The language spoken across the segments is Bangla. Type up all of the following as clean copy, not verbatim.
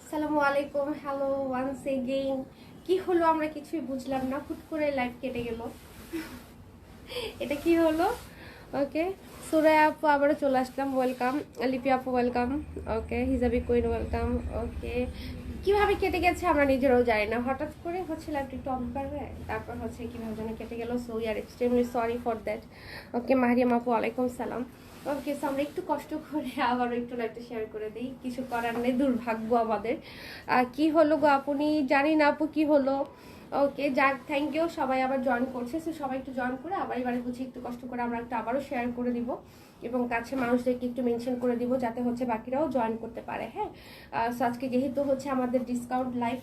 আসসালামু আলাইকুম, হ্যালো ওয়ান্স এগেইন। কি হলো আমরা কিছুই বুঝলাম না, হুট করে লাইভ কেটে গেল। এটা কি হলো? ওকে, সুরায়া আপু আবারও চলে আসলাম, ওয়েলকাম। লিপি আপু ওয়েলকাম। ওকে, হিজাবি কুইন ওয়েলকাম। ওকে, কিভাবে কেটে গেছে আমরা নিজেরাও জানি না, হঠাৎ করে হচ্ছে লাইভটা একটু অন করবে, তারপর হচ্ছে কিভাবে যেন কেটে গেল। So we are extremely sorry for that. Okay, Mariam আপু ওয়ালাইকুম সালাম। ওকে, সো আমরা একটু কষ্ট করে আবারও একটু লাইভটা শেয়ার করে দিই, কিছু করার নেই, দুর্ভাগ্য আমাদের। কি হলো গো আপনি, জানি না আপু কি হলো। ওকে, যাক, থ্যাংক ইউ, সবাই আবার জয়েন করছে। সো সবাই একটু জয়েন করে আবার এবারে হচ্ছে একটু কষ্ট করে আমরা একটু আবারও শেয়ার করে দিব এবং কাছে মানুষদেরকে একটু মেনশন করে দিব যাতে হচ্ছে বাকিরাও জয়েন করতে পারে। হ্যাঁ, সো আজকে যেহেতু হচ্ছে আমাদের ডিসকাউন্ট লাইভ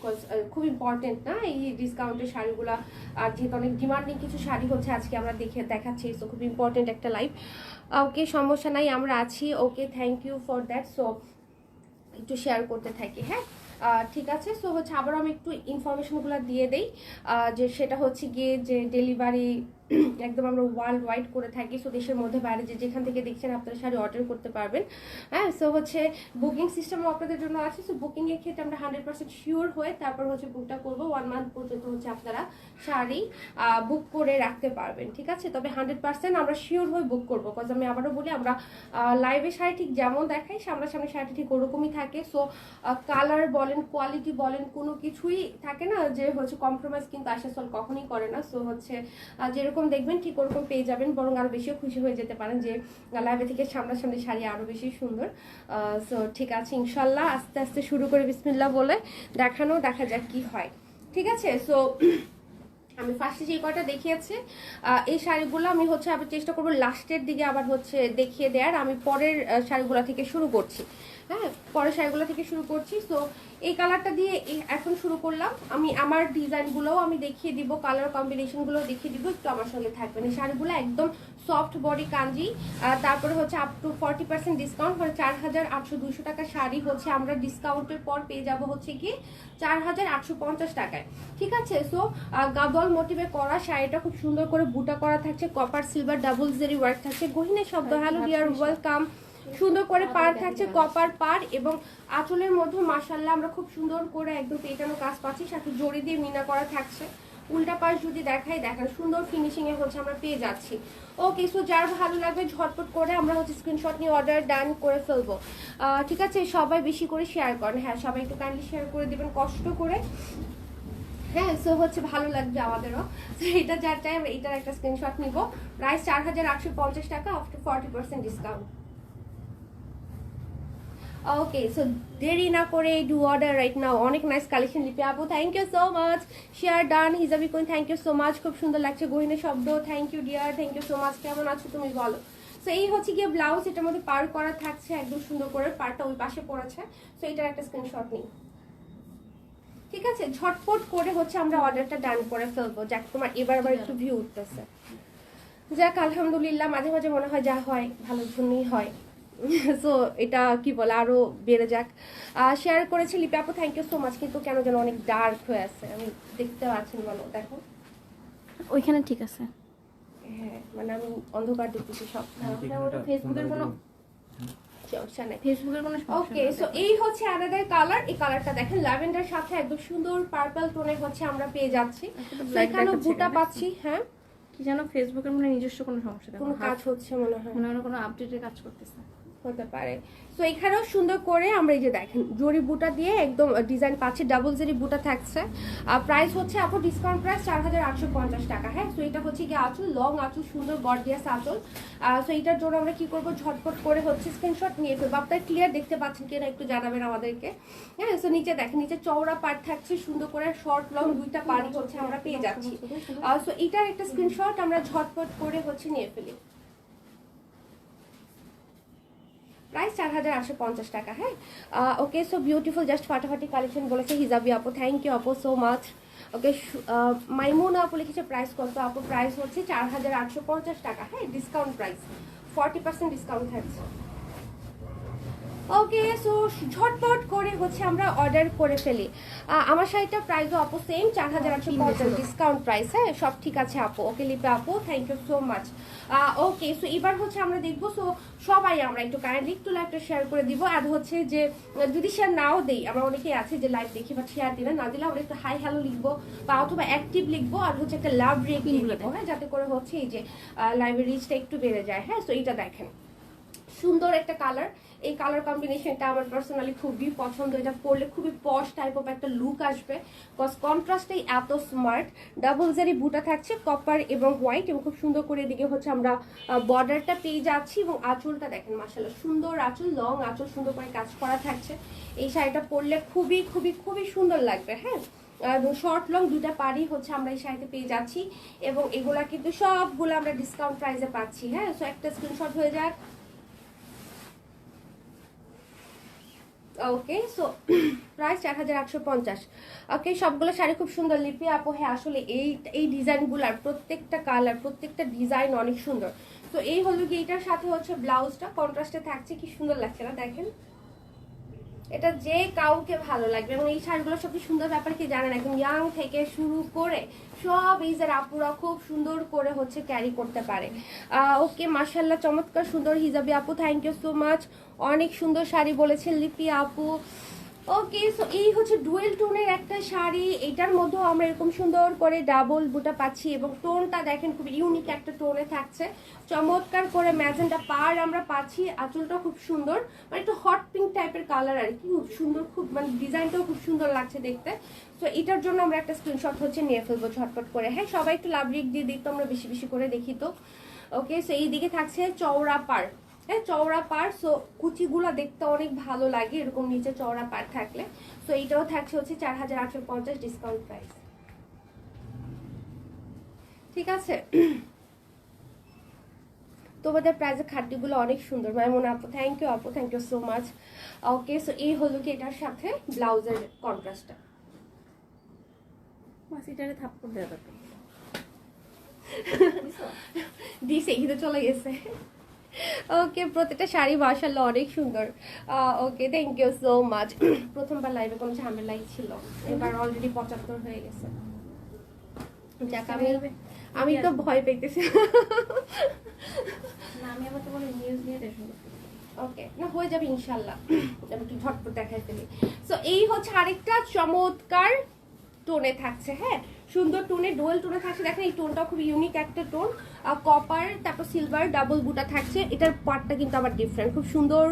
খুব ইম্পর্টেন্ট না এই ডিসকাউন্টের শাড়িগুলো, আর যেহেতু অনেক ডিমান্ডিং কিছু শাড়ি হচ্ছে আজকে আমরা দেখাচ্ছি, সো খুব ইম্পর্টেন্ট একটা লাইভ। ওকে, সমস্যা নাই, আমরা আছি। Okay, thank you for that. So একটু শেয়ার করতে থাকি। হ্যাঁ, ঠিক আছে। সো হচ্ছে আবার আমি একটু ইনফরমেশনগুলো দিয়ে দেই, যে সেটা হচ্ছে গিয়ে যে ডেলিভারি একদম আমরা ওয়ার্ল্ড ওয়াইড করে থাকি। সো দেশের মধ্যে বাইরে যে যেখান থেকে দেখছেন আপনারা শাড়ি অর্ডার করতে পারবেন। হ্যাঁ, সো হচ্ছে বুকিং সিস্টেমও আপনাদের জন্য আছে। সো বুকিংয়ের ক্ষেত্রে আমরা 100% শিওর হয়ে তারপর হচ্ছে বুকটা করবো। 1 মান্থ পর্যন্ত হচ্ছে আপনারা শাড়ি বুক করে রাখতে পারবেন, ঠিক আছে। তবে 100% আমরা শিওর হয়ে বুক করবো, বিকজ আমি আবারও বলি, আমরা লাইভে শাড়ি ঠিক যেমন দেখাই সামনাসামনি শাড়িটা ঠিক ওরকমই থাকে। সো কালার বলেন, কোয়ালিটি বলেন, কোনো কিছুই থাকে না যে হচ্ছে কম্প্রোমাইজ, কিন্তু আশাসল কখনই করে না। সো হচ্ছে যেরকম দেখবেন ঠিক ওরকম পেয়ে যাবেন, বরং আরো বেশিও খুশি হয়ে যেতে পারেন যে লাইভে থেকে সামনাসামনি শাড়ি আরো বেশি সুন্দর। সো ঠিক আছে, ইনশাল্লাহ আস্তে আস্তে শুরু করে বিসমিল্লাহ বলে দেখা যাক কি হয়, ঠিক আছে। সো আমি ফার্স্টে যে কয়টা দেখিয়েছি এই শাড়িগুলো আমি হচ্ছে আবার চেষ্টা করবো লাস্টের দিকে আবার হচ্ছে দেখিয়ে দেওয়ার। আমি পরের শাড়িগুলো থেকে শুরু করছি। হ্যাঁ, পরের শাড়িগুলো থেকে শুরু করছি। সো এই কালারটা দিয়ে এখন শুরু করলাম। আমি আমার ডিজাইনগুলোও আমি দেখিয়ে দিব, কালার কম্বিনেশনগুলো দেখিয়ে দিব, একটু আমার সঙ্গে থাকবেন। এই শাড়িগুলো একদম সফট বডি কাঞ্জি, তারপরে হচ্ছে আপ টু 40% ডিসকাউন্ট, মানে 4,800-200 টাকা শাড়ি হচ্ছে আমরা ডিসকাউন্টের পর পেয়ে যাব হচ্ছে কি 4,850 টাকায়, ঠিক আছে। সো গাদল মোটিভে করা শাড়িটা খুব সুন্দর করে বুটা করা থাকছে, copper silver double Jerry work থাকছে, গহিনের শব্দ, হ্যালো ডিয়ার ওয়েলকাম। সুন্দর করে পার থাকছে, কপার পার, এবং আঁচলের মধ্যে মাশাআল্লাহ আমরা খুব সুন্দর করে একদম পেটানো কাজ পাচ্ছি, সাথে জড়ি দিয়ে মিনা করা থাকছে। উল্টা পাশ যদি দেখেন সুন্দর ফিনিশিং এ হচ্ছে আমরা পেয়ে যাচ্ছি। ওকে, সো যার ভালো লাগবে ঝটপট করে আমরা হচ্ছে স্ক্রিনশট নিয়ে অর্ডার ডান করে ফেলবো, ঠিক আছে। সবাই বেশি করে শেয়ার করেন, হ্যাঁ সবাই একটু কাইন্ডলি শেয়ার করে দিবেন কষ্ট করে। হ্যাঁ, সো হচ্ছে ভালো লাগবে আমাদেরও। তো এটা যার চাই আমরা এটার একটা স্ক্রিনশট নিব। প্রাইস 4,850 টাকা আফটার 40% ডিসকাউন্ট। ওকে, সো দেরি না করে ডু অর্ডার রাইট নাও। অনেক নাইস কালেকশন লিপি আপু, thank you so much. Share done. হিজাবি কোন, থ্যাংক ইউ সো মাচ, খুব সুন্দর লাগছে। গহিনের শব্দ, thank you dear, thank you so much. কেমন আছো তুমি বলো? সো এই হচ্ছে গিয়ে ব্লাউজ, এটার মধ্যে পার করা থাকছে একদম সুন্দর করে, পারটা ওই পাশে পড়েছে। সো এটার একটা স্ক্রিনশট নিই, ঠিক আছে। ঝটপট করে হচ্ছে আমরা অর্ডারটা ডান করে ফেলবো। যাক, তোমার এবার আবার একটু ভিউ উঠতেছে, যাক আলহামদুলিল্লাহ। মাঝে মাঝে মনে হয় যা হয় ভালোর জন্যই হয়। সো এটা কি বলে, আরো বেড়ে যাক। শেয়ার করেছি লিপি আপু, থ্যাংক ইউ সো মাচ। কিন্তু কেন যেন অনেক ডার্ক হয়ে আছে, আমি দেখতে পাচ্ছেন বলো, দেখো ওইখানে ঠিক আছে। হ্যাঁ, মানে আমি অন্ধকার দেখতেছি সব। ফেসবুকের কোনো সমস্যা নেই, ফেসবুকের কোনো ওকে। সো এই হচ্ছে আনাদার কালার। এই কালারটা দেখেন ল্যাভেন্ডার সাথে একদম সুন্দর পার্পল টোনে হচ্ছে আমরা পেয়ে যাচ্ছি। এখানে বুটা পাচ্ছি। হ্যাঁ, কি জানো, ফেসবুকের মনে নিজস্ব কোনো সমস্যা, কোনো কাজ হচ্ছে মনে হয়, মনে হয় কোনো আপডেটের কাজ করতেছে, হতে পারে। সো এখানেও সুন্দর করে আমরা এই যে দেখেন জরি বুটা দিয়ে একদম ডিজাইন পাচ্ছি, ডাবল জেরি বুটা থাকছে। প্রাইস হচ্ছে আপু ডিসকাউন্ট প্রাইস 4,850 টাকা। হ্যাঁ, সো এটা হচ্ছে গিয়ে আঁচল, লং আঁচল, সুন্দর গর্জিয়াস আঁচল। সো এটার জন্য আমরা কি করবো, ঝটপট করে হচ্ছে স্ক্রিনশট নিয়ে ফেলবো। আপনারা ক্লিয়ার দেখতে পাচ্ছেন কিনা একটু জানাবেন আমাদেরকে। হ্যাঁ, সো নিচে দেখেন, নিচে চওড়া পার্ট থাকছে, সুন্দর করে শর্ট লং দুইটা পার্ট হচ্ছে আমরা পেয়ে যাচ্ছি। সো এটার একটা স্ক্রিনশট আমরা ঝটপট করে হচ্ছে নিয়ে ফেলি। প্রাইস 4,850 টাকা। হ্যাঁ, ওকে। সো বিউটিফুল, জাস্ট ফাটাফাটি কালেকশন বলেছে হিজাবি আপু, থ্যাংক ইউ আপু সো মাচ। ওকে, মাইমুনা আপু লিখেছে প্রাইস কত আপু? প্রাইস হচ্ছে 4,850 টাকা। হ্যাঁ, ডিসকাউন্ট প্রাইস, 40% ডিসকাউন্ট থাকছে। ওকে, সো ঝটপট করে হচ্ছে আমরা অর্ডার করে ফেলি। আমার শাড়িটা প্রাইসও আপু সেম 4850 ডিসকাউন্ট প্রাইস। হ্যাঁ, সব ঠিক আছে আপু। ওকে লিপি আপু, thank you so much. Okay, so এবার হচ্ছে আমরা দেখবো, সো সবাই আমরা একটু কাইন্ডলি একটু লাইভটা শেয়ার করে দিব। আর হচ্ছে যে যদি শেয়ার নাও দেই, আমরা অনেকেই আছে যে লাইভ দেখি বাট শেয়ার দিলে না দিলে আমরা একটু হাই হ্যালো লিখবো বা অথবা অ্যাক্টিভ লিখবো আর হচ্ছে একটা লাভ রেট লিখবো, হ্যাঁ, যাতে করে হচ্ছে এই যে লাইভের রিচটা একটু বেড়ে যায়। হ্যাঁ, সো এইটা দেখেন সুন্দর একটা কালার। এই কালার কম্বিনেশনটা আমার পার্সোনালি খুবই পছন্দ। এটা পরলে খুবই পশ টাইপ অফ একটা লুক আসবে, কজ কন্ট্রাস্টটাই এত স্মার্ট। ডাবল জারি বুটা থাকছে কপার এবং হোয়াইট, এবং খুব সুন্দর করে এদিকে হচ্ছে আমরা বর্ডারটা পেয়ে যাচ্ছি। এবং আঁচলটা দেখেন মাশাআল্লাহ সুন্দর আঁচল, লং আঁচল, সুন্দর করে কাজ করা থাকছে। এই শাড়িটা পরলে খুবই খুবই খুবই সুন্দর লাগবে। হ্যাঁ, এবং শর্ট লং দুটা পারই হচ্ছে আমরা এই শাড়িতে পেয়ে যাচ্ছি, এবং এগুলা কিন্তু সবগুলো আমরা ডিসকাউন্ট প্রাইসে পাচ্ছি। হ্যাঁ, সো একটা স্ক্রিনশট হয়ে যাক। ওকে, সো প্রাইস 4850। ওকে, সবগুলো শাড়ি খুব সুন্দর লিপি আপু। হ্যাঁ, আসলে এই ডিজাইনগুলার প্রত্যেকটা কালার, প্রত্যেকটা ডিজাইন অনেক সুন্দর। তো এই হলো কি, এটার সাথে হচ্ছে ব্লাউজটা কন্ট্রাস্টে থাকছে, কি সুন্দর লাগছে না দেখেন। এটা যে কাউকে ভালো লাগবে, এবং এই শাড়িগুলো সবচেয়ে সুন্দর ব্যাপার কি জানেন, একদম ইয়াং থেকে শুরু করে সব এইজের আপুরা খুব সুন্দর করে হচ্ছে ক্যারি করতে পারে। ওকে, মাশাআল্লাহ চমৎকার সুন্দর হিজাবি আপু, থ্যাংক ইউ সো মাচ। অনেক সুন্দর শাড়ি বলেছেন লিপি আপু। ওকে, সো এই হচ্ছে ডুয়েল টোনের একটা শাড়ি। এটার মধ্যেও আমরা এরকম সুন্দর করে ডাবল বুটা পাচ্ছি, এবং টোনটা দেখেন খুব ইউনিক একটা টোনে থাকছে। চমৎকার করে ম্যাজেন্টা পার আমরা পাচ্ছি। আঁচলটা খুব সুন্দর, মানে একটু হট পিঙ্ক টাইপের কালার আর কি, খুব সুন্দর, খুব মানে ডিজাইনটাও খুব সুন্দর লাগছে দেখতে। তো এটার জন্য আমরা একটা স্ক্রিনশট হচ্ছে নিয়ে ফেলবো ঝটপট করে। হ্যাঁ, সবাই একটু লাভ রিক দিয়ে দিই তো, আমরা বেশি বেশি করে দেখি তো। ওকে, সো এই দিকে থাকছে চওড়া পার। হ্যাঁ, চওড়া পার, সো কুচিগুলো দেখতে অনেক ভালো লাগে এরকম নিচে চওড়া পার থাকলে। সো এইটাও থাকছে হচ্ছে 4850 ডিসকাউন্ট প্রাইস। ঠিক আছে, তোমাদের প্রাইজের খাদ্যগুলো অনেক সুন্দর মাইমুনা আপু, থ্যাংক ইউ আপু, thank you so much. Okay, so এই হলো কি এটার সাথে ব্লাউজের কন্ট্রাস্টটা। মাসিটারে থাপ্পড় দেওয়া যাবে। দিছে কিন্তু চলে গেছে। ওকে, প্রত্যেকটা শাড়ি মাশাআল্লাহ অনেক সুন্দর। ওকে, থ্যাংক ইউ সো মাচ। প্রথমবার লাইভে কোনো ঝামেলাই ছিল, এবার অলরেডি 75 হয়ে গেছে। যাক, আমি তো ভয় পেতেছি। না, আমি আবার তোমার নিউজ নিয়ে টেনশন করতেছি। ওকে, না হয়ে যাবে ইনশাল্লাহ। আমি একটু ঝটপট দেখাই ফেলি। সো এই হচ্ছে আরেকটা চমৎকার টোনে থাকছে। হ্যাঁ, সুন্দর টোনে, ডুয়েল টোনে থাকছে। দেখেন এই টোনটাও খুব ইউনিক একটা টোন। কপার, তারপর সিলভার ডাবল বুটা থাকছে। এটার পার্টটা কিন্তু আবার ডিফারেন্ট, খুব সুন্দর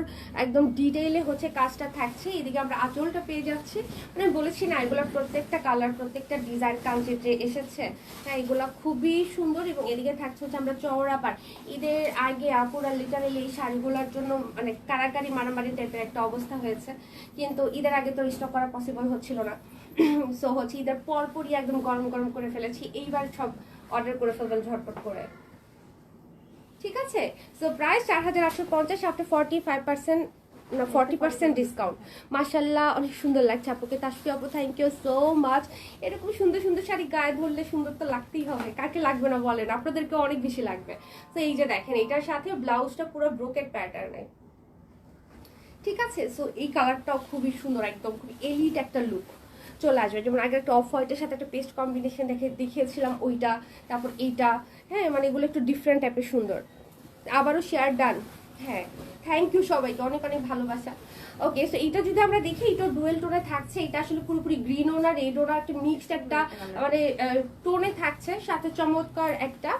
একদম ডিটেইলে হচ্ছে কাজটা থাকছে। এদিকে আমরা আঁচলটা পেয়ে যাচ্ছি। মানে বলেছি না, এগুলোর প্রত্যেকটা কালার, প্রত্যেকটা ডিজাইন কাঞ্চিতে এসেছে। হ্যাঁ, এগুলো খুবই সুন্দর। এবং এদিকে থাকছে হচ্ছে আমরা চওড়া পার। ঈদের আগে আপুরা লিটারেলি এই শাড়িগুলোর জন্য মানে কারাকারি মারামারি টাইপের একটা অবস্থা হয়েছে, কিন্তু ঈদের আগে তো স্টক করা পসিবল হচ্ছিল না। সো হচ্ছে ঈদের পরপরই একদম গরম গরম করে ফেলেছি। এইবার সব অর্ডার করে ফেলবেন ঝটপট করে। ঠিক আছে, সো প্রাইস 4850 আফটার 45% না 40% ডিসকাউন্ট। মাশাআল্লাহ অনেক সুন্দর লাগছে আপুকে। তাসফি আপু, থ্যাংক ইউ সো মাচ। এরকম সুন্দর সুন্দর শাড়ি গায়ে ধরলে সুন্দর তো লাগতেই হবে, কাকে লাগবে না বলেন, আপনাদেরকে অনেক বেশি লাগবে। তো এই যে দেখেন, এটার সাথে ব্লাউজটা পুরো ব্রোকেট প্যাটার্নে। ঠিক আছে, সো এই কালারটাও খুবই সুন্দর, একদম খুব এলিট একটা লুক চলে আসবে। যেমন আগে একটা অফ হোয়াইটের সাথে একটা পেস্ট কম্বিনেশন দেখিয়েছিলাম ওইটা, তারপর এইটা। হ্যাঁ, মানে এগুলো একটু ডিফারেন্ট টাইপের সুন্দর। আবারও শেয়ার ডান। হ্যাঁ, থ্যাংক ইউ সবাইকে, অনেক অনেক ভালোবাসা। ওকে, সো এটা যদি আমরা দেখি, এটা ডুয়েল টোনে থাকছে। এটা আসলে পুরোপুরি গ্রিনও না রেডও না, একটা মিক্সড একটা মানে টোনে থাকছে। সাথে চমৎকার একটা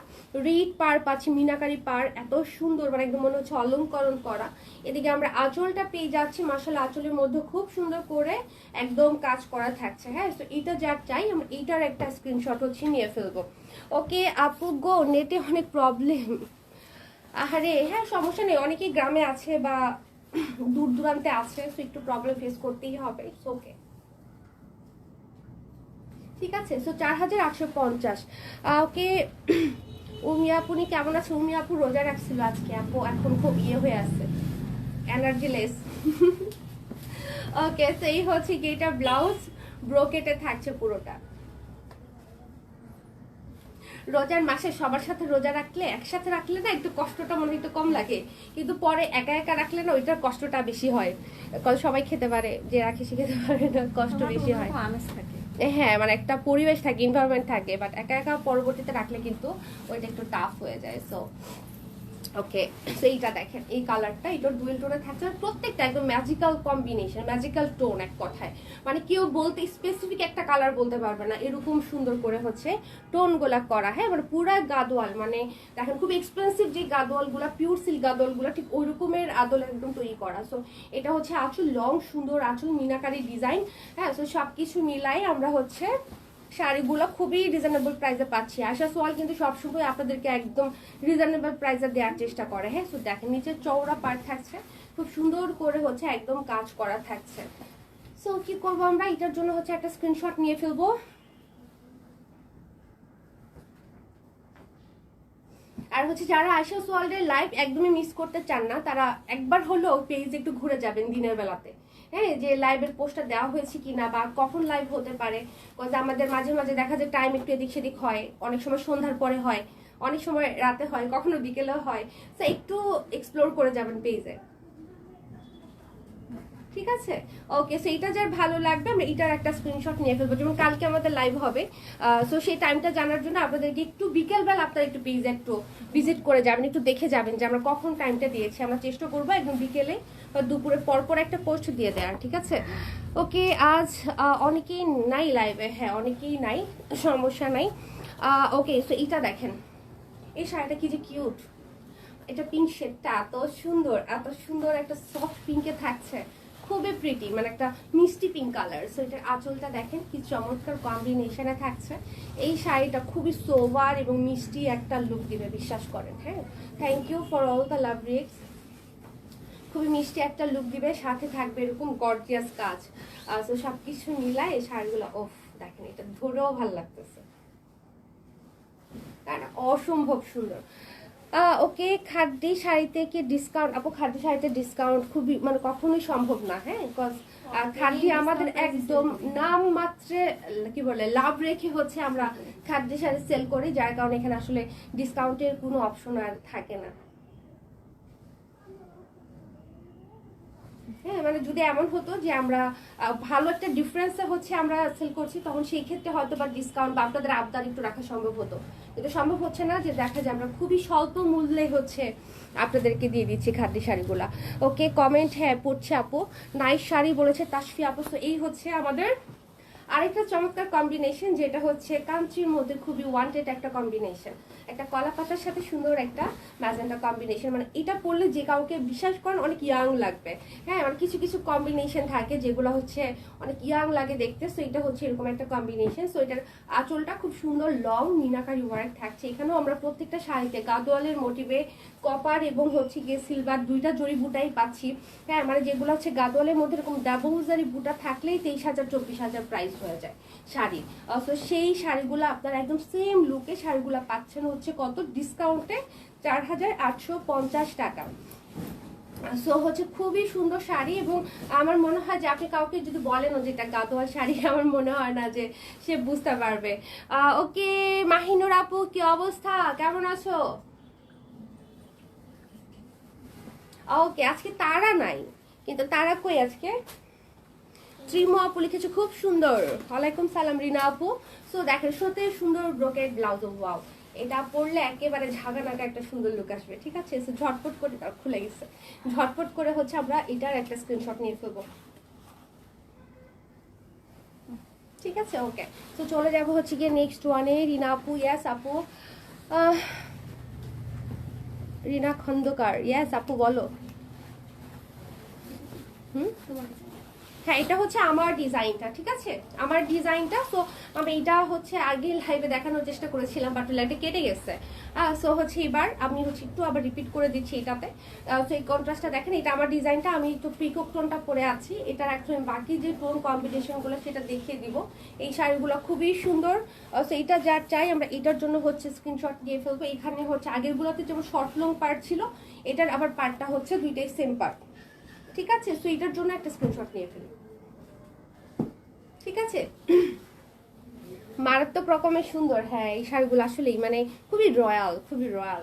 রেড পার পাচ্ছি, মিনাকারি পার, এত সুন্দর, মানে একদম মনে হচ্ছে অলংকরণ করা। এদিকে আমরা আঁচলটা পেয়ে যাচ্ছি। মাশাআল্লাহ আঁচলের মধ্যে খুব সুন্দর করে একদম কাজ করা থাকছে। হ্যাঁ, তো এটা যার চাই আমরা এইটার একটা স্ক্রিনশট হচ্ছে নিয়ে ফেলবো। ওকে আপু গো, নেটে অনেক প্রবলেম। আরে হ্যাঁ, সমস্যা নেই, অনেকেই গ্রামে আছে বা দূর দূরান্তে আছে, তো একটু প্রবলেম ফেস করতেই হবে। ইটস ওকে, ঠিক আছে। সো 4850। ওকে, উমিয়া আপু কেমন আছে? উমিয়া আপু রোজা রাখছিল আজকে আপু, এখন খুব ইয়ে হয়ে আছে, এনার্জি লেস। ওকে, তো এই হচ্ছে কি এটা ব্লাউজ ব্রোকেটে থাকছে পুরোটা। রোজার মাসে সবার সাথে রোজা রাখলে একসাথে রাখলে না একটু কষ্টটা মনে হয় একটু কম লাগে, কিন্তু পরে একা একা রাখলে না ওইটার কষ্টটা বেশি হয়। কারণ সবাই খেতে পারে, যে রাখে সে খেতে পারে না, কষ্ট বেশি হয়। আমেজ থাকে। হ্যাঁ মানে একটা পরিবেশ থাকে, এনভায়রনমেন্ট থাকে, বাট একা একা পরবর্তীতে রাখলে কিন্তু ওইটা একটু টাফ হয়ে যায়। সো ওকে, সো এইটা দেখেন, এই কালারটা এটার ডুয়েল টোনে থাকছে, প্রত্যেকটা একদম ম্যাজিক্যাল কম্বিনেশন, ম্যাজিক্যাল টোন এক কথায়। মানে কেউ বলতে স্পেসিফিক একটা কালার বলতে পারবে না, এরকম সুন্দর করে হচ্ছে টোনগুলা করা। হ্যাঁ মানে পুরা গাদোয়াল, মানে দেখেন খুব এক্সপেন্সিভ যে গাদোয়ালগুলা, পিওর সিল্ক গাদোয়ালগুলা ঠিক ওই রকমের আদল একদম তৈরি করা। সো এটা হচ্ছে আঁচল, লং সুন্দর আঁচল, মিনাকারি ডিজাইন। হ্যাঁ, সো সবকিছু মিলাই আমরা হচ্ছে শাড়িগুলো খুবই রিজনেবল প্রাইসে পাচ্ছি। আশা সোয়াল কিন্তু সবসময় আপনাদেরকে একদম রিজনেবল প্রাইসে দেওয়ার চেষ্টা করে। হ্যাঁ, সো দেখেন নিচে চওড়া পাড় থাকছে, খুব সুন্দর করে হচ্ছে একদম কাজ করা থাকছে। সো কি করবো আমরা, এটার জন্য হচ্ছে একটা স্ক্রিনশট নিয়ে ফেলবো। আর হচ্ছে যারা আশা সোয়ালের লাইভ একদমই মিস করতে চান না, তারা একবার হলেও পেজ একটু ঘুরে যাবেন দিনের বেলাতে। হ্যাঁ, যে লাইভের পোস্টটা দেওয়া হয়েছে কিনা বা কখন লাইভ হতে পারে, আমাদের মাঝে মাঝে দেখা যায় টাইম একটু এদিক সেদিক হয়, অনেক সময় সন্ধ্যার পরে হয়, অনেক সময় রাতে হয়, কখনো বিকেলেও হয়। তো একটু এক্সপ্লোর করে যাবেন পেজে, ঠিক আছে? ওকে, সেইটা যার ভালো লাগবে আমরা এটার একটা স্ক্রিনশট নিয়ে ফেলবো। যেমন কালকে আমাদের লাইভ হবে, সো সেই টাইমটা জানার জন্য আপনাদেরকে একটু বিকেলবেলা আপনারা একটু পেজে একটু ভিজিট করে যাবেন, একটু দেখে যাবেন যে আমরা কখন টাইমটা দিয়েছি। আমরা চেষ্টা করবো একদম বিকেলে বা দুপুরে পরপর একটা পোস্ট দিয়ে দেওয়ার, ঠিক আছে? ওকে, আজ অনেকেই নাই লাইভে, হ্যাঁ অনেকেই নাই, সমস্যা নাই। ওকে, সো এটা দেখেন, এই শাড়িটা কি যে কিউট, এটা পিঙ্ক শেডটা এত সুন্দর, এত সুন্দর একটা সফট পিঙ্কে থাকছে, খুবই প্রিটি, মানে একটা মিষ্টি পিঙ্ক কালার। সো এটার আঁচলটা দেখেন কি চমৎকার কম্বিনেশনে থাকছে। এই শাড়িটা খুবই সোবার এবং মিষ্টি একটা লুক দিবে, বিশ্বাস করেন। হ্যাঁ, thank you for all the love reacts. খুবই মিষ্টি একটা লুক দিবে, সাথে থাকবে এরকম গর্জিয়াস কাজ। সো সবকিছু মিলায় এই শাড়িগুলো, ওফ দেখেন এটা ধরেও ভালো লাগতেছে, তাই না? অসম্ভব সুন্দর। ওকে, খাদ্যি শাড়িতে কি ডিসকাউন্ট? আপু খাদ্যি শাড়িতে ডিসকাউন্ট খুবই মানে কখনোই সম্ভব না। হ্যাঁ, বিকজ খাদ্যি আমাদের একদম নাম মাত্রে কি বলে লাভ রেখে হচ্ছে আমরা খাদ্যি শাড়ি সেল করি, যার কারণে এখানে আসলে ডিসকাউন্টের কোনো অপশন আর থাকে না। হ্যাঁ, মানে যদি এমন হতো যে আমরা ভালো একটা ডিফারেন্সে হচ্ছে আমরা সেল করছি, তখন সেই ক্ষেত্রে হয়তো বা ডিসকাউন্ট বা আপনাদের আবদার একটু রাখা সম্ভব হতো, কিন্তু সম্ভব হচ্ছে না। যে দেখা যায় আমরা খুবই স্বল্প মূল্যে হচ্ছে আপনাদেরকে দিয়ে দিচ্ছি খাদ্য শাড়িগুলা। ওকে, কমেন্ট হ্যাঁ পড়ছে আপু, নাইস শাড়ি বলেছে তাসফি আপু। তো এই হচ্ছে আমাদের আরেকটা চমৎকার কম্বিনেশন, যেটা হচ্ছে কাঞ্চির মধ্যে খুবই ওয়ান্টেড একটা কম্বিনেশন, একটা কলা পাতার সাথে সুন্দর একটা ম্যাজেন্টা কম্বিনেশন। মানে এটা পরলে যে কাউকে বিশ্বাস করেন অনেক ইয়াং লাগবে। হ্যাঁ, মানে কিছু কিছু কম্বিনেশন থাকে যেগুলো হচ্ছে অনেক ইয়াং লাগে দেখতে। সো এটা হচ্ছে এরকম একটা কম্বিনেশন। সো এটার আঁচলটা খুব সুন্দর লং মিনাকারি ওয়ার্ক থাকছে। এখানেও আমরা প্রত্যেকটা শাড়িতে গাদোয়ালের মোটিভে কপার এবং হচ্ছে গিয়ে সিলভার দুইটা জড়ি বুটাই পাচ্ছি। হ্যাঁ, মানে যেগুলো হচ্ছে গাদোয়ালের মধ্যে এরকম ডাবল জারি বুটা থাকলেই 23,000 24,000 প্রাইস হয়ে যায় শাড়ি। তো সেই শাড়িগুলো আপনারা একদম সেম লুকে শাড়িগুলো পাচ্ছেন হচ্ছে কত ডিসকাউন্টে, 4,850 টাকা। সো হচ্ছে খুবই সুন্দর শাড়ি, এবং আমার মনে হয় যে আপনি কাউকে যদি বলেন যে এটা গাদোয়াল শাড়ি, আমার মনে হয় না যে সে বুঝতে পারবে। ওকে, মাহিনুর আপু কি অবস্থা, কেমন আছো? ওকে, আজকে তারা নাই, কিন্তু তারা কই আজকে? ত্রিমো আপু লিখেছে খুব সুন্দর, ওয়ালাইকুম সালাম রিনা আপু। সো দেখেন সত্যি সুন্দর ব্রোকেড ব্লাউজ, ওয়াও, এটা পরলে একেবারে ঝাগা নাগা একটা সুন্দর লুক আসবে, ঠিক আছে? সো ঝটপট করে, তার খুলে গেছে, ঝটপট করে হচ্ছে আমরা এটার একটা স্ক্রিনশট নিয়ে ফেলবো, ঠিক আছে? ওকে, তো চলে যাবো হচ্ছে গিয়ে নেক্সট ওয়ানে। রিনা আপু, ইয়াস আপু, রিনা খন্দকার, ইয়াস আপু বলো। হ্যাঁ, এটা হচ্ছে আমার ডিজাইনটা, ঠিক আছে? আমার ডিজাইনটা। সো আমি এটা হচ্ছে আগে লাইভে দেখানোর চেষ্টা করেছিলাম, বাট লাইভে কেটে গেছে। সো হচ্ছে এবার আমি হচ্ছে একটু আবার রিপিট করে দিচ্ছি এটাতে। তো এই কন্ট্রাস্টটা দেখেন, এটা আমার ডিজাইনটা, আমি একটু পিকক টোনটা পরে আছি। এটার একদম বাকি যে টোন কম্বিনেশনগুলো সেটা দেখিয়ে দিব। এই শাড়িগুলো খুবই সুন্দর। সো এটা যার চাই আমরা এটার জন্য হচ্ছে স্ক্রিনশট দিয়ে ফেলবো। এখানে হচ্ছে আগেরগুলোতে যেমন শর্ট লং পার্ট ছিল, এটার আবার পার্টটা হচ্ছে দুইটাই সেম পার্ট, ঠিক আছে? সো এটার জন্য একটা স্ক্রিনশট নিয়ে ফেলি, ঠিক আছে? মারাত্মক রকমের সুন্দর। হ্যাঁ এই শাড়িগুলো আসলেই মানে খুবই রয়্যাল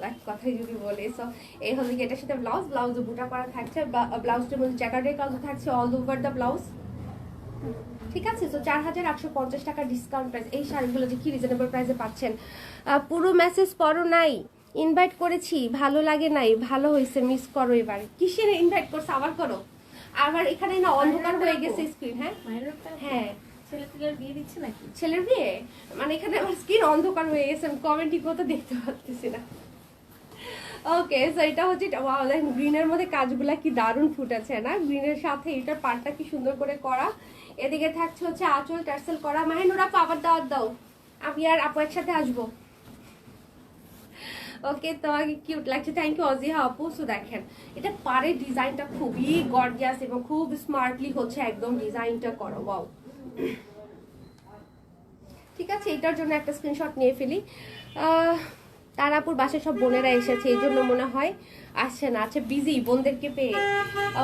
এক কথায় যদি বলি। সো এই হলো কি এটার সাথে ব্লাউজ বুটা করা থাকছে, ব্লাউজটার মধ্যে জ্যাকেটের কাজ থাকছে অল ওভার দ্য ব্লাউজ। ঠিক আছে, তো 4850 টাকা ডিসকাউন্ট প্রাইস। এই শাড়িগুলো যে কি রিজনেবল প্রাইসে পাচ্ছেন। পুরো মেসেজ পড়ো নাই, ইনভাইট করেছি, ভালো লাগে নাই, ভালো হয়েছে, মিস করো এবার। কিসের ইনভাইট করছে আবার করো, আবার এখানে না অন্ধকার হয়ে গেছে স্ক্রিন। হ্যাঁ হ্যাঁ ছেলের বিয়ে দিচ্ছে নাকি? ছেলের বিয়ে মানে এখানে আমার স্ক্রিন অন্ধকার হয়ে গেছে, আমি কমেন্টই করতে দেখতে পাচ্ছি না। ওকে, সো এটা হচ্ছে ওয়াও, দেখেন গ্রিনের মধ্যে কাজগুলা কি দারুণ ফুটেছে না, গ্রিনের সাথে এটার পার্টটা কি সুন্দর করে করা। এদিকে থাকছে হচ্ছে আঁচল টার্সেল করা। মাহিনুর আপু আবার দাওয়াত দাও, আমি আর আপু একসাথে আসবো। ওকে, তোমাকে কিউট লাগছে, থ্যাংক ইউ অজিহা আপু। সো দেখেন এটা পাড়ের ডিজাইনটা খুবই গর্জিয়াস এবং খুব স্মার্টলি হচ্ছে একদম ডিজাইনটা করো। ওয়াও, ঠিক আছে, এটার জন্য একটা স্ক্রিনশট নিয়ে ফেলি। তারাপুর বাসায় সব বোনেরা এসেছে, এই জন্য মনে হয় আসছে না, আচ্ছা বিজি বোনদেরকে পেয়ে।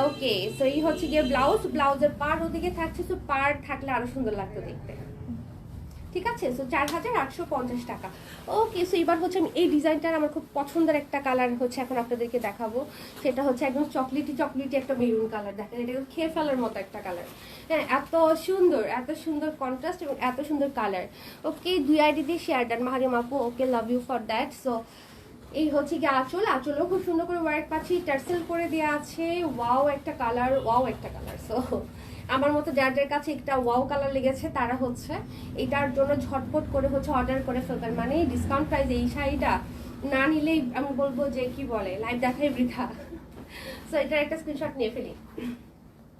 ওকে, সো এই হচ্ছে গিয়ে ব্লাউজের পার ওদিকে থাকছে, তো পার থাকলে আরো সুন্দর লাগতো দেখতে। ঠিক আছে, সো 4850 টাকা। ওকে, সো এবার হচ্ছে আমি এই ডিজাইনটার আমার খুব পছন্দের একটা কালার হচ্ছে এখন আপনাদেরকে দেখাবো। সেটা হচ্ছে একদম চকলেটি একটা মেরুন কালার। দেখেন এটা খেয়ে ফেলার মতো একটা কালার। হ্যাঁ, এত সুন্দর কন্ট্রাস্ট এবং এত সুন্দর কালার। ওকে, 2 আইডি দিয়ে শেয়ার ডান মাহারিম আপু। Okay, love you for that. So এই হচ্ছে কি আঁচলও খুব সুন্দর করে ওয়ার্ক পাচ্ছি, টার্সেল করে দেওয়া আছে। ওয়াও একটা কালার। সো আমার মতো যার কাছে একটা ওয়াও কালার লেগেছে তারা হচ্ছে এটার জন্য ঝটপট করে হচ্ছে অর্ডার করে ফেলবেন। মানে ডিসকাউন্ট প্রাইস এই শাড়িটা না নিলেই আমি বলবো যে কি বলে লাইভ দেখাই বৃথা। সো এটার একটা স্ক্রিনশট নিয়ে ফেলি।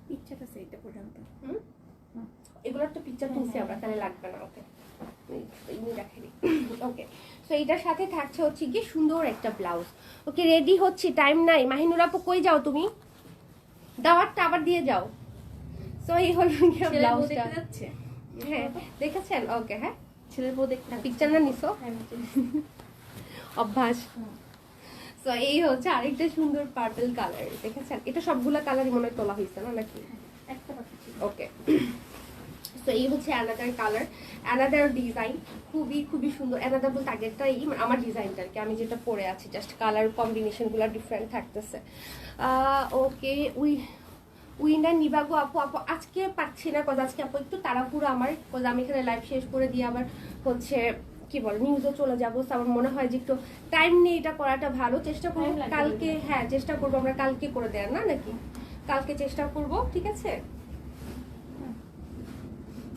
পিকচার আছে এটা পর্যন্ত। এগুলো একটা পিকচার তুলছি আমরা, তাহলে লাগবে না। ওকে, ওকে, সো এটার সাথে থাকছে হচ্ছে কি সুন্দর একটা ব্লাউজ। ওকে, রেডি হচ্ছি, টাইম নাই। মাহিনুর আপু কই যাও তুমি, দাওয়াতটা আবার দিয়ে যাও। সো এই হলো ব্লাউজটা। হ্যাঁ দেখেছেন? ওকে, হ্যাঁ ছেলের বউ দেখতে পিকচার না নিছো অভ্যাস। সো এই হচ্ছে আরেকটা সুন্দর পার্পল কালার, দেখেছেন? এটা সবগুলা কালারই মনে হয় তোলা হয়েছে না নাকি? একটা বাকি ছিল। ওকে, তো এই হচ্ছে অ্যানাদার কালার, অ্যানাদার ডিজাইন, খুবই সুন্দর। অ্যানাদার বলতে আগেরটাই আমার ডিজাইনটা আর কি, আমি যেটা পরে আছি, জাস্ট কালার কম্বিনেশনগুলো ডিফারেন্ট থাকতেছে। ওকে, উইন্ডার নিবাগো আপু আজকে পাচ্ছি না, কজ আজকে আপু একটু তাড়াহুড়ো আমার, কজ আমি এখানে লাইভ শেষ করে দিয়ে আবার হচ্ছে কি বলে নিউজে চলে যাবো। তো আমার মনে হয় যে একটু টাইম নিয়ে এটা করাটা ভালো। চেষ্টা করবো কালকে, হ্যাঁ চেষ্টা করবো আমরা কালকে করে দেওয়ার, না নাকি কালকে চেষ্টা করব, ঠিক আছে?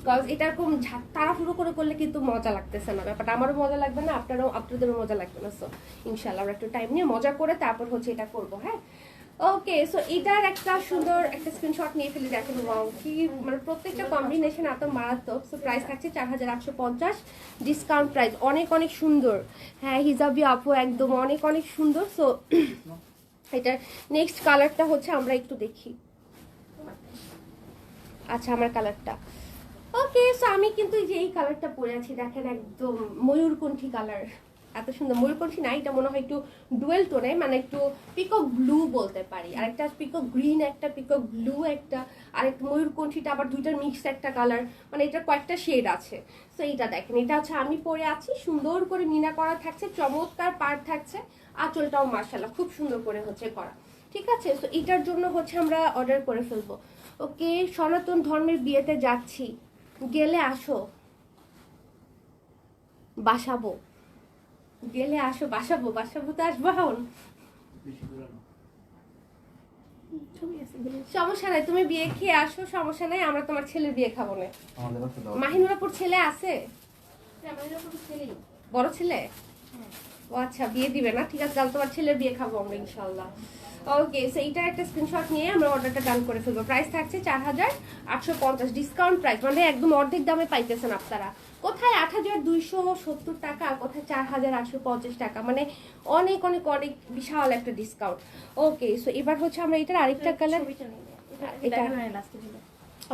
কজ এটা এরকম তাড়াহুড়ো করে করলে কিন্তু মজা লাগতেছে না, ব্যাপারটা আমারও মজা লাগবে না, আপনাদেরও মজা লাগবে না। সো ইনশাল্লাহ আমরা একটু টাইম নিয়ে মজা করে তারপর হচ্ছে এটা করবো। হ্যাঁ, ওকে, সো এটার একটা সুন্দর একটা স্ক্রিনশট নিয়ে ফেলে দেখেন। ওয়াও, কি মানে প্রত্যেকটা কম্বিনেশন এত মারাত্মক। সো প্রাইস থাকছে 4850 ডিসকাউন্ট প্রাইস, অনেক সুন্দর। হ্যাঁ হিজাবি আপু একদম অনেক সুন্দর। সো এটার নেক্সট কালারটা হচ্ছে আমরা একটু দেখি। আচ্ছা, আমার কালারটা ওকে, সো আমি কিন্তু এই যে এই কালারটা পরে আছি, দেখেন একদম ময়ূরকণ্ঠী কালার, এত সুন্দর। ময়ূরকণ্ঠী না, এটা মনে হয় একটু ডুয়েল টোনে, মানে একটু পিকক ব্লু বলতে পারি, আর একটা পিকক গ্রিন, একটা পিকক ব্লু, একটা আর একটা ময়ূরকণ্ঠীটা আবার দুইটার মিক্স একটা কালার, মানে এটা কয়েকটা শেড আছে। সো এইটা দেখেন, এটা হচ্ছে আমি পরে আছি, সুন্দর করে মিনা করা থাকছে, চমৎকার পাড় থাকছে, আঁচলটাও মাশাআল্লাহ খুব সুন্দর করে হচ্ছে করা। ঠিক আছে, সো এটার জন্য হচ্ছে আমরা অর্ডার করে ফেলবো। ওকে, সনাতন ধর্মের বিয়েতে যাচ্ছি, গেলে আসো বাসাবো, গেলে আসো বাসাবো তো আসবো এখন, সমস্যা নাই, তুমি বিয়ে খেয়ে আসো, সমস্যা নাই, আমরা তোমার ছেলের বিয়ে খাবো না। মাহিনুরাপুর ছেলে আছে, বড় ছেলে? ও আচ্ছা, বিয়ে দিবে না, ঠিক আছে, তাহলে তোমার ছেলের বিয়ে খাবো আমরা ইনশাল্লাহ। ওকে, সো এইটার একটা স্ক্রিনশট নিয়ে আমরা অর্ডারটা ডান করে ফেলবো। প্রাইস থাকছে 4850 ডিসকাউন্ট প্রাইস, মানে একদম অর্ধেক দামে পাইতেছেন আপনারা। কোথায় 8270 টাকা, কোথায় 4850 টাকা, মানে অনেক বিশাল একটা ডিসকাউন্ট। ওকে, সো এবার হচ্ছে আমরা এটার আরেকটা কালার, এটা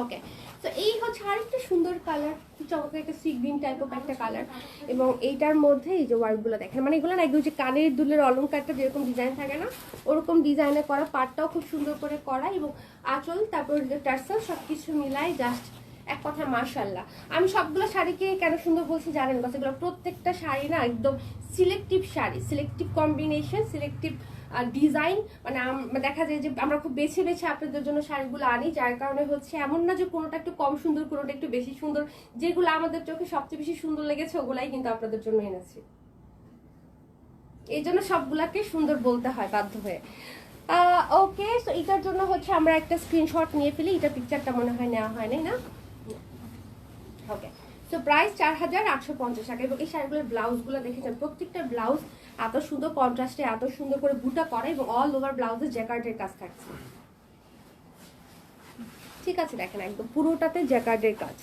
ওকে, তো এই হচ্ছে আরেকটা সুন্দর কালার, চমৎকার একটা সি গ্রিন টাইপ অফ একটা কালার, এবং এইটার মধ্যে এই যে ওয়ার্কগুলো দেখেন, মানে এগুলো না একদম যে কানের দুলের অলংকারটা যেরকম ডিজাইন থাকে না, ওরকম ডিজাইনে করা, পাটটাও খুব সুন্দর করে করা, এবং আঁচল তারপর টার্সেল সবকিছু মিলাই জাস্ট এক কথা মাশাআল্লাহ। আমি সবগুলো শাড়িকে কেন সুন্দর বলছি জানেন, এগুলো প্রত্যেকটা শাড়ি না একদম selective sari, selective combination, selective design. মানে দেখা যায় যে আমরা খুব বেছে বেছে আপনাদের জন্য শাড়িগুলো আনি, যার কারণে হচ্ছে এমন না যে কোনোটা একটু কম সুন্দর, কোনোটা একটু বেশি সুন্দর। যেগুলো আমাদের চোখে সবচেয়ে বেশি সুন্দর লেগেছে ওগুলাই কিন্তু আপনাদের জন্য এনেছি। এই জন্য সবগুলাকে সুন্দর বলতে হয় বাধ্য হয়ে। ওকে, সো এটার জন্য হচ্ছে আমরা একটা স্ক্রিনশট নিয়ে ফেলি। এটা পিকচারটা মনে হয় নেওয়া হয় নাই না? ওকে, সো প্রাইস 4850 টাকা। এবং এই শাড়িগুলোর ব্লাউজগুলো দেখেছেন, প্রত্যেকটা ব্লাউজ এত সুন্দর কন্ট্রাস্টে, এত সুন্দর করে বুটা করে এবং অল ওভার ব্লাউজে জ্যাকার্ডের কাজ থাকছে। ঠিক আছে, দেখেন একদম পুরোটাতে জ্যাকার্ডের কাজ।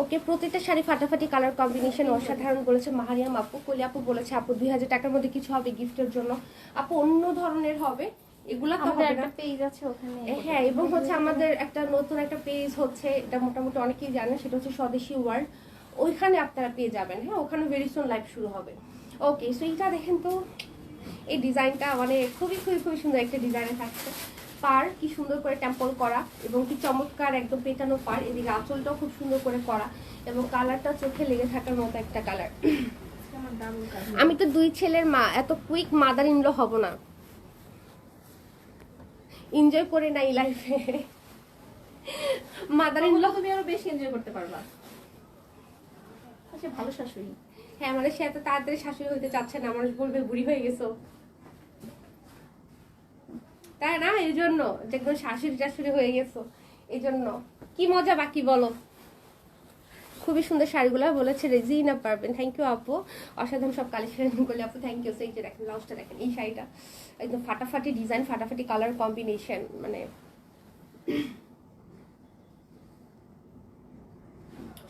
ওকে, প্রত্যেকটা শাড়ি ফাটাফাটি কালার কম্বিনেশন অসাধারণ বলেছে মাহারিয়াম আপু। কলি আপু বলেছে আপু 2000 টাকার মধ্যে কিছু হবে গিফটের জন্য। আপু অন্য ধরনের হবে, এগুলা তো হবে একটা না। পেজ আছে ওখানে। হ্যাঁ, এবং হচ্ছে আমাদের একটা নতুন একটা পেজ হচ্ছে, এটা মোটামুটি অনেকেই জানে, সেটা হচ্ছে স্বদেশী ওয়ার্ল্ড। ওইখানে আপনারা পেয়ে যাবেন। হ্যাঁ, ওখানে ভেরি সুন লাইভ শুরু হবে। ওকে, সো এইটা দেখেন তো, এই ডিজাইনটা মানে খুবই খুবই খুবই সুন্দর একটা ডিজাইনে থাকছে। পার কি সুন্দর করে টেম্পল করা এবং কি চমৎকার একদম পেটানো পার। এদিকে আঁচলটাও খুব সুন্দর করে করা এবং কালারটা চোখে লেগে থাকার মতো একটা কালার। আমি তো 2 ছেলের মা, এত কুইক মাদার ইন ল হব না। এনজয় করে নাই লাইফে। মাদার ইন ল তুমি আরো বেশি এনজয় করতে পারবা। আচ্ছা, ভালো শাশুড়ি। হ্যাঁ, মানে সে এত তাড়াতাড়ি শাশুড়ি হইতে চাচ্ছে না, মানুষ বলবে বুড়ি হয়ে গেছো, তাই না? এই জন্য দেখবেন শাশুড়ি টাশুড়ি হয়ে গেছো, এই জন্য। কি মজা বাকি বলো। খুবই সুন্দর শাড়িগুলো বলেছে রেজিনা পারবেন। থ্যাংক ইউ আপু, অসাধারণ সব কালেকশন করলে আপু, থ্যাংক ইউ। সেই যে দেখেন ব্লাউজটা দেখেন, এই শাড়িটা একদম ফাটাফাটি ডিজাইন, ফাটাফাটি কালার কম্বিনেশন, মানে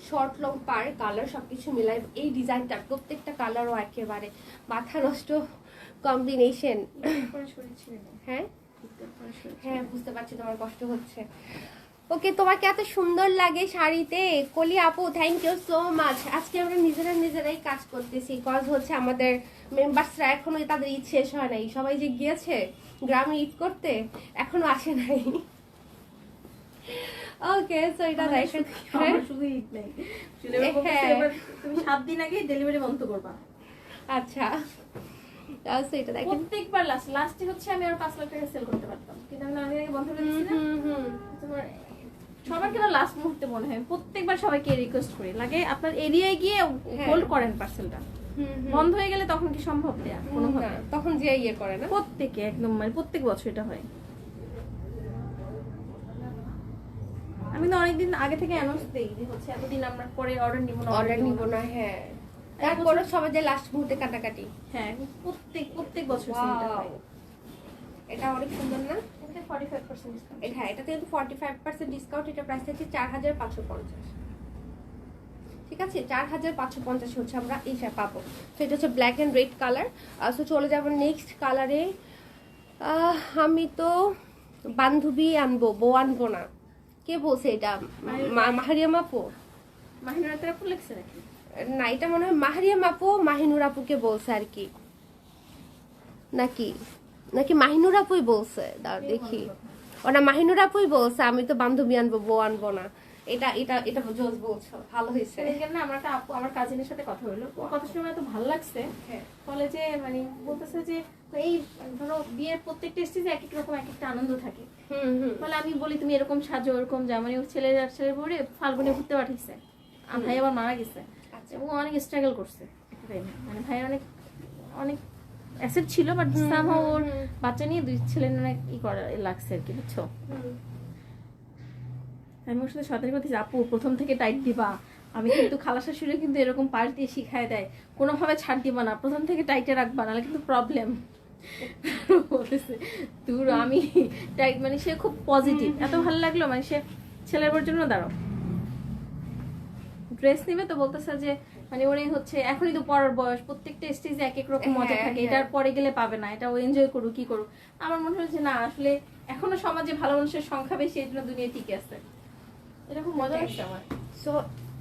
শর্ট লং পার কালার সবকিছু মিলাই এই ডিজাইনটা, প্রত্যেকটা কালারও একেবারে মাথা নষ্ট কম্বিনেশন। হ্যাঁ হ্যাঁ, বুঝতে পারছি তোমার কষ্ট হচ্ছে। ওকে, তোমাকে এত সুন্দর লাগে শাড়িতে কলি আপু, থ্যাংক ইউ সো মাচ। আজকে আমরা নিজেরাই কাজ করতেছি, কজ হচ্ছে আমাদের মেম্বার্সরা এখনো তাদের ঈদ শেষ হয় নাই। সবাই যে গিয়েছে গ্রামে ঈদ করতে, এখনো আসে নাই। ওকে, সো এটা দেখেন, শুধু ঈদ নেই, তুমি 7 দিন আগে ডেলিভারি বন্ধ করবা। আচ্ছা, এটা দেখেন প্রত্যেকবার লাস্টে হচ্ছে আমি আর 5 লাখ টাকা সেল করতে পারতাম, কিন্তু আমি আগে বন্ধ করে দিয়েছি না। তোমার সবার কেন লাস্ট মুহূর্তে মনে হয়, প্রত্যেকবার সবাইকে রিকোয়েস্ট করি লাগে আপনার এরিয়ায় গিয়ে হোল্ড করেন পার্সেলটা। বন্ধ হয়ে গেলে তখন কি সম্ভব দেয়া কোনোভাবে? তখন যে ইয়ে করে না, প্রত্যেকে একদম মানে প্রত্যেক বছর এটা হয়। আমি তো অনেকদিন আগে থেকে অ্যানাউন্স দেই যে হচ্ছে এতদিন আমরা পরে অর্ডার নিব না। হ্যাঁ, তারপরে সবাই যে লাস্ট মুহূর্তে কাটাকাটি। হ্যাঁ, প্রত্যেক বছর সেটা হয়। এটা অনেক সুন্দর না? এটা 45% ডিসকাউন্ট। এটাতে কিন্তু 45% ডিসকাউন্ট। এটা প্রাইস হচ্ছে 4550। ঠিক আছে, 4550 হচ্ছে আমরা এইটা পাবো। তো এটা হচ্ছে black and red colour. So চলে যাবো নেক্সট কালারে। আমি তো বান্ধবী আনবো, বউ আনবো না। কে বলছে এটা? মাহারিয়াম আপু? মাহিনুর আপু লেখছে নাকি? না, এটা মনে হয় মাহারিয়াম আপু মাহিনুর আপুকে বলছে আর কি, নাকি নাকি মাহিনুর আপুই বলছে। দাঁড়া দেখি, ওটা মাহিনুর আপুই বলছে আমি তো বান্ধবী আনবো, বউ আনবো না। এটা এটা এটা জোস বলছো, ভালো হয়েছে। না, আমার একটা আপু, আমার কাজিনের সাথে কথা হলো, কথা শুনে এত ভালো লাগছে। বলে যে মানে বলতেছে যে এই ধরো বিয়ের প্রত্যেকটা স্টেজে এক এক রকম এক একটা আনন্দ থাকে। বলে আমি বলি তুমি এরকম সাজো, এরকম যা, মানে ছেলের বউরে ফাল্গুনে ঘুরতে পাঠিয়েছে, ভাই আবার মারা গেছে এবং অনেক স্ট্রাগল করছে। মানে ভাই অনেক অনেক অ্যাসেট ছিল, বাট সামহাউ ওর বাচ্চা নিয়ে 2 ছেলে অনেক করা লাগছে আর কি, বুঝছো? আমি ওর সাথে সতর্ক করতেছি, আপু প্রথম থেকে টাইট দিবা। আমি কিন্তু খালা শাশুড়ি কিন্তু এরকম পাশ দিয়ে শিখায় দেয়, কোনোভাবে ছাড় দিবা না, প্রথম থেকে টাইটে রাখবা, নাহলে কিন্তু প্রবলেম। বলতেছে তোর আমি টাইট, মানে সে খুব পজিটিভ, এত ভালো লাগলো। মানে সে ছেলের বউর জন্য দাঁড়াও ড্রেস নিবে তো বলতেছে যে মানে ওরে হচ্ছে এখনই তো পড়ার বয়স, প্রত্যেকটা স্টেজে এক এক রকম মজা থাকে, এটার পরে গেলে পাবে না, এটা ও এনজয় করুক, কি করুক। আমার মনে হচ্ছে না, আসলে এখনো সমাজে ভালো মানুষের সংখ্যা বেশি, এই জন্য দুনিয়া টিকে আছে। এরকম মজা লাগছে আমার। সো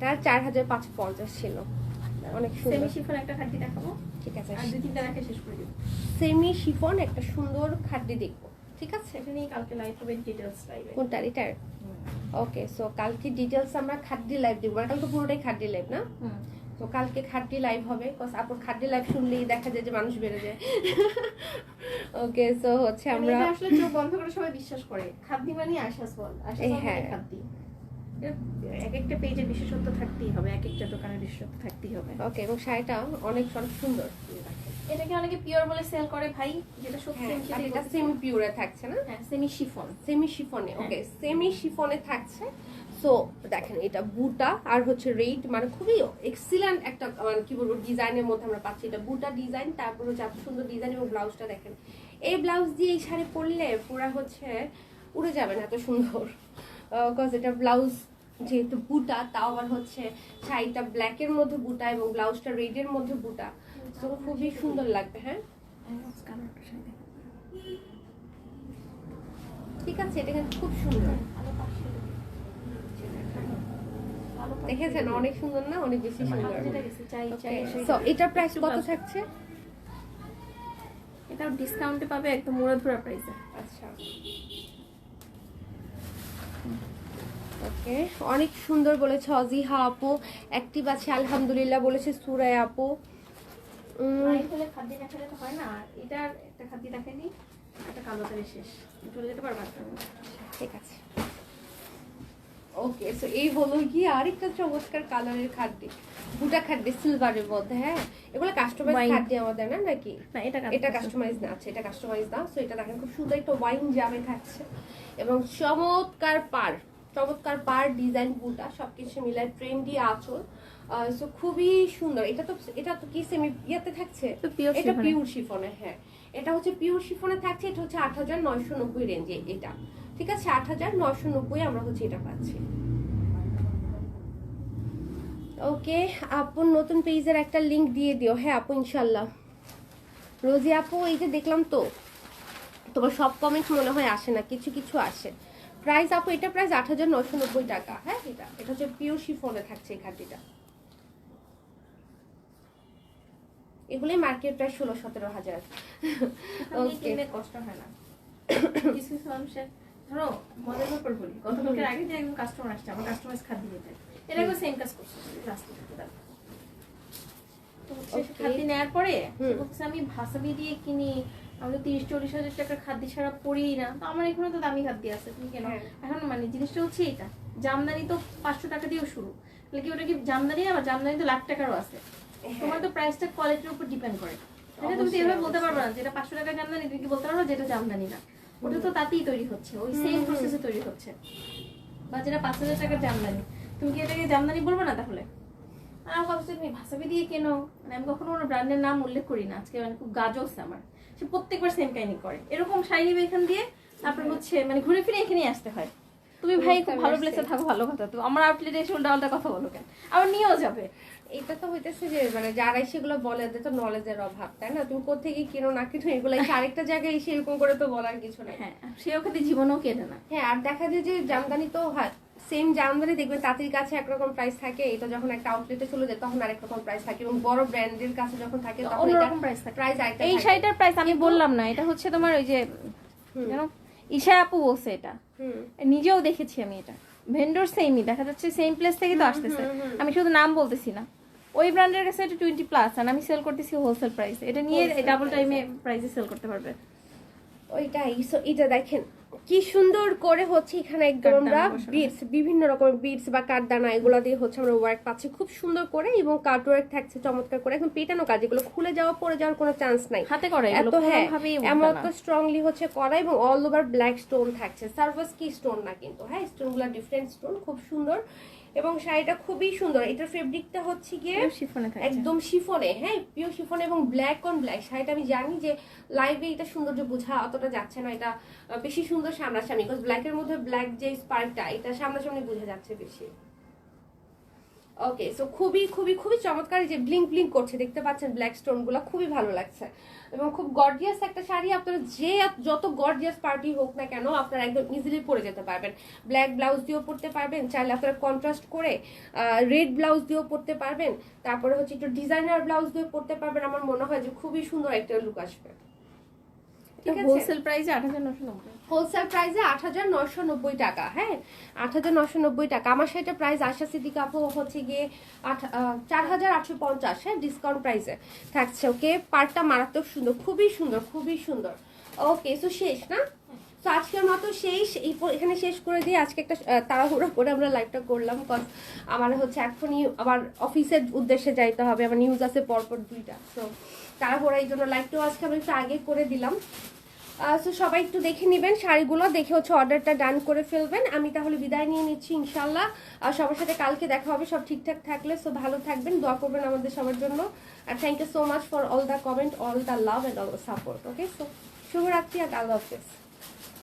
তার 4550 ছিল, অনেক সুন্দর। সেমি শিফন একটা খাদ্য দেখাবো, ঠিক আছে, আর 2-3টা রেখে শেষ করে দিব। সেমি শিফন একটা সুন্দর খাদ্য দেখবো, ঠিক আছে? এটা নিয়ে কালকে লাইভ হবে, ডিটেইলস লাইভে। কোনটা? এটার ওকে, সো কালকে ডিটেলস আমরা খাদ্যি লাইভ দিব, মানে কালকে পুরোটাই খাদ্যি লাইভ না? তো কালকে খাদ্যি লাইভ হবে, বিকজ আপুর খাদ্যি লাইভ শুনলেই দেখা যায় যে মানুষ বেড়ে যায়। ওকে, সো হচ্ছে আমরা এটা আসলে চোখ বন্ধ করে সবাই বিশ্বাস করে খাদ্যি মানে আশাস বল, আশাস হ্যাঁ। মানে খাদ্যি। এক একটা পেজে বিশেষত্ব থাকতেই হবে, এক একটা দোকানের বিশেষত্ব থাকতেই হবে। ওকে, এবং শাড়িটা অনেক অনেক সুন্দর। এটাকে অনেকে পিওর বলে সেল করে ভাই, যেটা সত্যি হ্যাঁ, আমি আর সেটাই এটা বলতেছি। সেমি পিওরে থাকছে না? হ্যাঁ, সেমি শিফন। সেমি শিফনে, হ্যাঁ। ওকে, সেমি শিফনে থাকছে। সো দেখেন এটা বুটা আর হচ্ছে রেড, মানে খুবই এক্সিলেন্ট একটা মানে কি বলবো ডিজাইনের মধ্যে আমরা পাচ্ছি। এটা বুটা ডিজাইন, তারপর হচ্ছে এত সুন্দর ডিজাইন, এবং ব্লাউজটা দেখেন, এই ব্লাউজ দিয়ে এই শাড়ি পরলে পুরা হচ্ছে উড়ে যাবেন, এত সুন্দর। বিকজ এটা ব্লাউজ যেহেতু বুটা, তাও আবার হচ্ছে শাড়িটা ব্ল্যাকের মধ্যে বুটা এবং ব্লাউজটা রেডের মধ্যে বুটা, তো খুবই সুন্দর লাগবে। হ্যাঁ, ঠিক আছে, এটা কিন্তু খুব সুন্দর। দেখেছেন অনেক সুন্দর না? অনেক বেশি সুন্দর। সো এটার প্রাইস কত থাকছে? এটা ডিসকাউন্টে পাবে একদম মুড়াধুরা প্রাইসে। আচ্ছা, ওকে, অনেক সুন্দর বলেছে অজিহা আপু, অ্যাক্টিভ আছে আলহামদুলিল্লাহ বলেছে সুরায় আপু। খাদ্য দেখালে তো হয় না, এটার একটা খাদ্য দেখেনি, একটা কালো তারে শেষ চলে যেতে পারবে। ঠিক আছে, ওকে, সো এই হলো কি আরেকটা চমৎকার কালারের খাদ্য, বুটা খাদ্য সিলভারের মধ্যে। হ্যাঁ, এগুলো কাস্টমাইজ খাদ্য আমাদের না নাকি? না, এটা কাস্টমাইজ না, আচ্ছা এটা কাস্টমাইজ না। সো এটা দেখেন খুব সুন্দর একটা ওয়াইন জামে থাকছে, এবং চমৎকার পার ডিজাইন, বুটা সবকিছু মিলায় ট্রেন্ডি আঁচল। সো খুবই সুন্দর। এটা তো কি সেমি ইয়াতে থাকছে? এটা পিওর শিফনে। হ্যাঁ, এটা হচ্ছে পিওর শিফনে থাকছে। এটা হচ্ছে ৮৯৯০ রেঞ্জে এটা, ঠিক আছে? ৮৯৯০ আমরা হচ্ছে এটা পাচ্ছি। ওকে আপু, নতুন পেজের একটা লিংক দিয়ে দিও। হ্যাঁ আপু, ইনশাল্লাহ। রোজি আপু, এই যে দেখলাম তো তোমার সব কমেন্ট মনে হয় আসে না, কিছু কিছু আসে। প্রাইস আপু, এটা প্রাইস ৮৯৯০ টাকা। হ্যাঁ, এটা হচ্ছে পিওর শিফনে থাকছে এই খাদ্যটা। এগুলোই মার্কেট প্রাইস ১৬-১৭ হাজার। ওকে, কষ্ট হয় না। কিছু কিছু মানুষের ধরো মজার ব্যাপার বলি, গতকালকে আগে যে একজন কাস্টমার আসছে আমার কাস্টমাইজ খাদ্য দিতে, এটা একবার সেম কাজ করছে খাদ্য নেওয়ার পরে বলছে আমি ভাসাবি দিয়ে কিনি, আমি তো ৩০-৪০ হাজার টাকার খাদ্য ছাড়া পড়িই না, তো আমার এখানে তো দামি খাদ্য আছে, তুমি কেন? এখন মানে জিনিসটা হচ্ছে এটা, জামদানি তো ৫০০ টাকা দিয়েও শুরু, তাহলে কি ওটা কি জামদানি? আবার জামদানি তো লাখ টাকারও আছে। তোমার তো প্রাইসটা কোয়ালিটির উপর ডিপেন্ড করে। তুমি তো এভাবে বলতে পারবে না যেটা ৫০০ টাকা জামদানি, তুমি কি বলতে পারো যেটা জামদানি না? ওটা তো তাতেই তৈরি হচ্ছে, ওই সেম প্রসেসে তৈরি হচ্ছে। বা যেটা ৫০০০ টাকার জামদানি, তুমি কি এটাকে জামদানি বলবে না? তাহলে আমার কথা হচ্ছে তুমি ভাসাবি দিয়ে কেনো, মানে আমি কখনো কোনো ব্র্যান্ডের নাম উল্লেখ করি না। আজকে মানে খুব গাজস আমার, সে প্রত্যেকবার সেম কাহিনী করে, এরকম শাড়ি নিবে এখান দিয়ে, তারপর হচ্ছে মানে ঘুরে ফিরে এখানেই আসতে হয়। তুমি ভাই খুব ভালো প্লেসে থাকো, ভালো কথা, তো আমার আউটলেটে এসে উল্টা কথা বলো কেন? আবার নিয়েও যাবে। এটা তো হইতেছে যে মানে যারাই সেগুলো বলে এদের তো নলেজের অভাব, তাই না? তুমি কোথেকে কিনো না কিনো এগুলো এসে আরেকটা জায়গায় এসে এরকম করে তো বলার কিছু নাই। হ্যাঁ, সে ওখানে জীবনেও কেনে না। হ্যাঁ, আর দেখা যায় যে জামদানি তো সেম জামদানি দেখবেন তাঁতির কাছে একরকম প্রাইস থাকে, এটা যখন একটা আউটলেটে চলে যায় তখন আরেক রকম প্রাইস থাকে, এবং বড় ব্র্যান্ডের কাছে যখন থাকে তখন অন্যরকম প্রাইস থাকে। প্রাইস এই শাড়িটার প্রাইস আমি বললাম না, এটা হচ্ছে তোমার ওই যে জানো ঈশা আপু বলছে, এটা নিজেও দেখেছি আমি, এটা ভেন্ডর সেমই দেখা যাচ্ছে, সেম প্লেস থেকে তো আসতেছে, আমি শুধু নাম বলতেছি না। ওই ব্র্যান্ডের কাছে এটা 20+ আর আমি সেল করতেছি হোলসেল প্রাইসে, এটা নিয়ে ডাবল টাইমে প্রাইসে সেল করতে পারবে। ওইটাই। সো এটা দেখেন কি সুন্দর করে হচ্ছে এখানে একদম আমরা বিটস, বিভিন্ন রকমের বিটস বা কাঠদানা এগুলো দিয়ে হচ্ছে আমরা ওয়ার্ক পাচ্ছি খুব সুন্দর করে, এবং কাট ওয়ার্ক থাকছে চমৎকার করে, এখন পেটানো কাজ, এগুলো খুলে যাওয়া পড়ে যাওয়ার কোনো চান্স নাই, হাতে করা এত। হ্যাঁ, এমন তো স্ট্রংলি হচ্ছে করা, এবং অল ওভার ব্ল্যাক স্টোন থাকছে, সার্ভাস কি স্টোন না কিন্তু, হ্যাঁ স্টোনগুলো ডিফারেন্ট স্টোন, খুব সুন্দর। এবং শাড়িটা খুবই সুন্দর, এটার ফেব্রিকটা হচ্ছে গিয়ে একদম শিফনে, হ্যাঁ পিওর শিফনে এবং ব্ল্যাক অন ব্ল্যাক। শাড়িটা আমি জানি যে লাইভে এটা সৌন্দর্য বোঝা অতটা যাচ্ছে না, এটা বেশি সুন্দর সামনাসামনি, বিকজ ব্ল্যাকের মধ্যে ব্ল্যাক যে স্পার্কটা এটা সামনাসামনি বোঝা যাচ্ছে বেশি। ওকে, সো খুবই খুবই খুবই চমৎকার, যে ব্লিঙ্ক ব্লিঙ্ক করছে দেখতে পাচ্ছেন ব্ল্যাক স্টোন গুলো, খুবই ভালো লাগছে, এবং খুব গর্জিয়াস একটা শাড়ি। আপনারা যে যত গর্জিয়াস পার্টি হোক না কেন আপনারা একদম ইজিলি পরে যেতে পারবেন, ব্ল্যাক ব্লাউজ দিয়েও পরতে পারবেন, চাইলে আপনারা কন্ট্রাস্ট করে রেড ব্লাউজ দিয়েও পরতে পারবেন, তারপরে হচ্ছে একটু ডিজাইনার ব্লাউজ দিয়েও পরতে পারবেন। আমার মনে হয় যে খুবই সুন্দর একটা লুক আসবে। ঠিক আছে হোলসেল প্রাইসে 8,990, হোলসেল প্রাইসে 8,990 টাকা। হ্যাঁ 8,990 টাকা। আমার সেটা প্রাইস আশা সিদ্দিকা আপু হচ্ছে গিয়ে 4,850। হ্যাঁ ডিসকাউন্ট প্রাইসে থাকছে। ওকে পার্টটা মারাত্মক সুন্দর, খুবই সুন্দর, খুবই সুন্দর। ওকে সো শেষ না, তো আজকের মতো শেষ, এখানে শেষ করে দিয়ে আজকে একটা তাড়াহুড়ো করে আমরা লাইভটা করলাম, কজ আমার হচ্ছে এখনই আবার অফিসের উদ্দেশ্যে যাইতে হবে, আমার নিউজ আছে পরপর 2টা। সো তাড়াহুড়ো এই জন্য লাইভটাও আজকে আমি একটু আগে করে দিলাম। সো সবাই একটু দেখে নেবেন শাড়িগুলো, দেখে হচ্ছে অর্ডারটা ডান করে ফেলবেন। আমি তাহলে বিদায় নিয়ে নিচ্ছি ইনশাল্লাহ। আর সবার সাথে কালকে দেখা হবে সব ঠিকঠাক থাকলে। সো ভালো থাকবেন, দোয়া করবেন আমাদের সবার জন্য। আর thank you so much for all the comment, all the love and all the support. Okay so শুভরাত্রি আর আল্লাহ হাফেজ।